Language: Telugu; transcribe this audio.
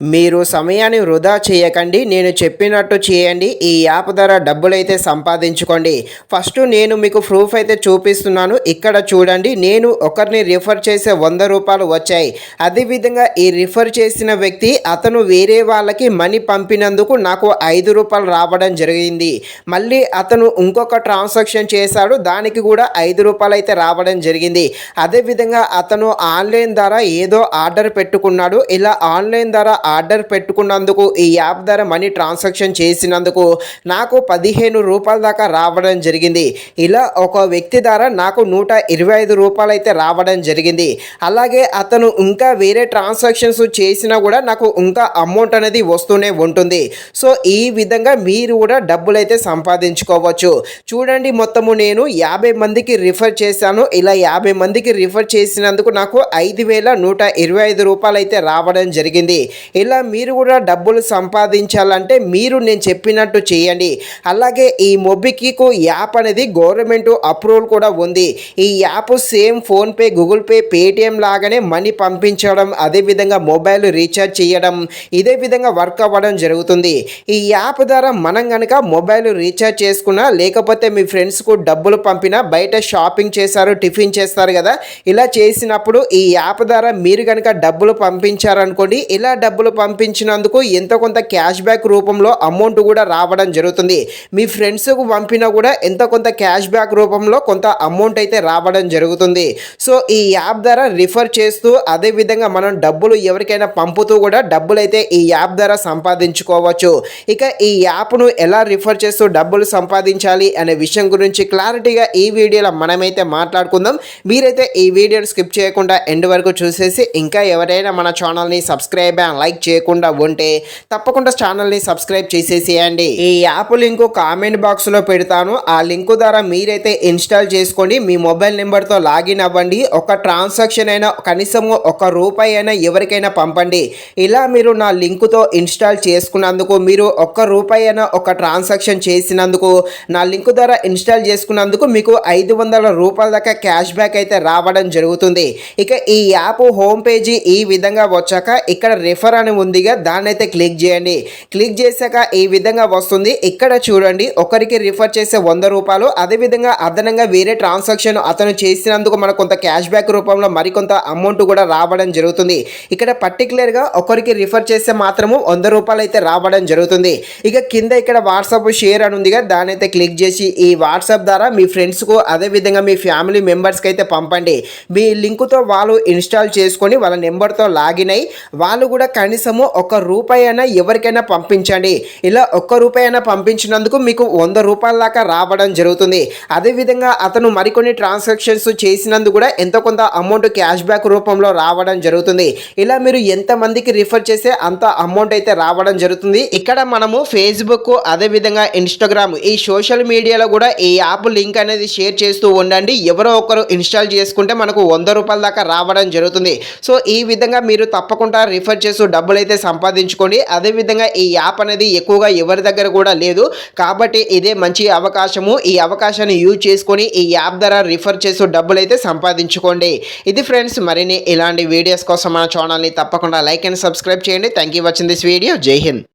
మీరు సమయాన్ని వృధా చేయకండి. నేను చెప్పినట్టు చేయండి. ఈ యాప్ ద్వారా డబ్బులైతే సంపాదించుకోండి. ఫస్ట్ నేను మీకు ప్రూఫ్ అయితే చూపిస్తున్నాను. ఇక్కడ చూడండి. నేను ఒకరిని రిఫర్ చేసే ₹100 వచ్చాయి. అదేవిధంగా ఈ రిఫర్ చేసిన వ్యక్తి అతను వేరే వాళ్ళకి మనీ పంపినందుకు నాకు ₹5 రావడం జరిగింది. మళ్ళీ అతను ఇంకొక ట్రాన్సాక్షన్ చేశాడు. దానికి కూడా ₹5 అయితే రావడం జరిగింది. అదేవిధంగా అతను ఆన్లైన్ ద్వారా ఏదో ఆర్డర్ పెట్టుకున్నాడు. ఇలా ఆన్లైన్ ద్వారా ఆర్డర్ పెట్టుకున్నందుకు ఈ యాప్ ద్వారా మనీ ట్రాన్సాక్షన్ చేసినందుకు నాకు ₹15 దాకా రావడం జరిగింది. ఇలా ఒక వ్యక్తి ద్వారా నాకు ₹125 అయితే రావడం జరిగింది. అలాగే అతను ఇంకా వేరే ట్రాన్సాక్షన్స్ చేసినా కూడా నాకు ఇంకా అమౌంట్ అనేది వస్తూనే ఉంటుంది. సో ఈ విధంగా మీరు కూడా డబ్బులైతే సంపాదించుకోవచ్చు. చూడండి, మొత్తము నేను 50 మందికి రిఫర్ చేశాను. ఇలా 50 మందికి రిఫర్ చేసినందుకు నాకు ₹5,125 అయితే రావడం జరిగింది. ఇలా మీరు కూడా డబ్బులు సంపాదించాలంటే మీరు నేను చెప్పినట్టు చేయండి. అలాగే ఈ మొబిక్విక్ యాప్ అనేది గవర్నమెంట్ అప్రూవల్ కూడా ఉంది. ఈ app same PhonePe, Google pay, Paytm లాగానే మనీ పంపించడం, అదేవిధంగా మొబైల్ రీఛార్జ్ చేయడం, ఇదే విధంగా వర్క్ అవ్వడం జరుగుతుంది. ఈ యాప్ ద్వారా మనం కనుక మొబైల్ రీఛార్జ్ చేసుకున్నా, లేకపోతే మీ ఫ్రెండ్స్కు డబ్బులు పంపినా, బయట షాపింగ్ చేశారు, టిఫిన్ చేస్తారు కదా, ఇలా చేసినప్పుడు ఈ యాప్ ద్వారా మీరు కనుక డబ్బులు పంపించారనుకోండి, ఇలా డబ్బులు పంపించినందుకు ఎంతో కొంత క్యాష్ బ్యాక్ రూపంలో అమౌంట్ కూడా రావడం జరుగుతుంది. మీ ఫ్రెండ్స్కు పంపినా కూడా ఎంతో కొంత క్యాష్ బ్యాక్ రూపంలో కొంత అమౌంట్ అయితే రావడం జరుగుతుంది. సో ఈ యాప్ ద్వారా రిఫర్ చేస్తూ, అదేవిధంగా మనం డబ్బులు ఎవరికైనా పంపుతూ కూడా డబ్బులు అయితే ఈ యాప్ ద్వారా సంపాదించుకోవచ్చు. ఇక ఈ యాప్ను ఎలా రిఫర్ చేస్తూ డబ్బులు సంపాదించాలి అనే విషయం గురించి క్లారిటీగా ఈ వీడియోలో మనమైతే మాట్లాడుకుందాం. మీరైతే ఈ వీడియోని స్కిప్ చేయకుండా ఎండ్ వరకు చూసేసి, ఇంకా ఎవరైనా మన ఛానల్ని సబ్స్క్రైబ్ అండ్ లైక్ చేయకుండా ఉంటే తప్పకుండా ఛానల్ని సబ్స్క్రైబ్ చేసేసేయండి. ఈ యాప్ లింకు కామెంట్ బాక్స్లో పెడతాను. ఆ లింకు ద్వారా మీరైతే ఇన్స్టాల్ చేసుకోండి. మీ మొబైల్ నెంబర్తో లాగిన్ అవ్వండి. ఒక ట్రాన్సాక్షన్ అయినా కనీసం ₹1 అయినా ఎవరికైనా పంపండి. ఇలా మీరు నా లింకుతో ఇన్స్టాల్ చేసుకున్నందుకు, మీరు ₹1 అయినా ఒక ట్రాన్సాక్షన్ చేసినందుకు, నా లింకు ద్వారా ఇన్స్టాల్ చేసుకున్నందుకు మీకు ₹500 దాకా క్యాష్ బ్యాక్ అయితే రావడం జరుగుతుంది. ఇక ఈ యాప్ హోమ్ పేజీ ఈ విధంగా వచ్చాక ఇక్కడ రిఫర్ అని ఉందిగా, దాన్ని అయితే క్లిక్ చేయండి. క్లిక్ చేశాక ఈ విధంగా వస్తుంది. ఇక్కడ చూడండి, ఒకరికి రిఫర్ చేసే ₹100, అదేవిధంగా అదనంగా వేరే ట్రాన్సాక్షన్ అతను చేసినందుకు మనకు కొంత క్యాష్ బ్యాక్ రూపంలో మరికొంత అమౌంట్ కూడా రావడం జరుగుతుంది. ఇక్కడ పర్టికులర్గా ఒకరికి రిఫర్ చేస్తే మాత్రము ₹100 అయితే రావడం జరుగుతుంది. ఇక కింద ఇక్కడ వాట్సాప్ షేర్ అని ఉందిగా, దాన్ని అయితే క్లిక్ చేసి ఈ వాట్సాప్ ద్వారా మీ ఫ్రెండ్స్కు, అదేవిధంగా మీ ఫ్యామిలీ మెంబర్స్కి అయితే పంపండి. మీ లింకుతో వాళ్ళు ఇన్స్టాల్ చేసుకొని వాళ్ళ నెంబర్తో లాగిన్ అయ్యి వాళ్ళు కూడా కనీసము ₹1 అయినా ఎవరికైనా పంపించండి. ఇలా ₹1 అయినా పంపించినందుకు మీకు ₹100 దాకా రావడం జరుగుతుంది. అదేవిధంగా అతను మరికొన్ని ట్రాన్సాక్షన్స్ చేసినందుకు కూడా ఎంతో కొంత అమౌంట్ క్యాష్ బ్యాక్ రూపంలో రావడం జరుగుతుంది. ఇలా మీరు ఎంతమందికి రిఫర్ చేస్తే అంత అమౌంట్ అయితే రావడం జరుగుతుంది. ఇక్కడ మనము ఫేస్బుక్, అదేవిధంగా ఇన్స్టాగ్రామ్, ఈ సోషల్ మీడియాలో కూడా ఈ యాప్ లింక్ అనేది షేర్ చేస్తూ ఉండండి. ఎవరో ఒకరు ఇన్స్టాల్ చేసుకుంటే మనకు ₹100 దాకా రావడం జరుగుతుంది. సో ఈ విధంగా మీరు తప్పకుండా రిఫర్ చేస్తూ డబ్బులైతే సంపాదించుకోండి. అదేవిధంగా ఈ యాప్ అనేది ఎక్కువగా ఎవరి దగ్గర కూడా లేదు కాబట్టి ఇదే మంచి అవకాశము. ఈ అవకాశాన్ని యూజ్ చేసుకొని ఈ యాప్ ద్వారా రిఫర్ చేస్తూ డబ్బులైతే సంపాదించుకోండి. ఇది ఫ్రెండ్స్, మరిన్ని ఇలాంటి వీడియోస్ కోసం మన ఛానల్ని తప్పకుండా లైక్ అండ్ సబ్స్క్రైబ్ చేయండి. Thank you watching this video. జై హింద్.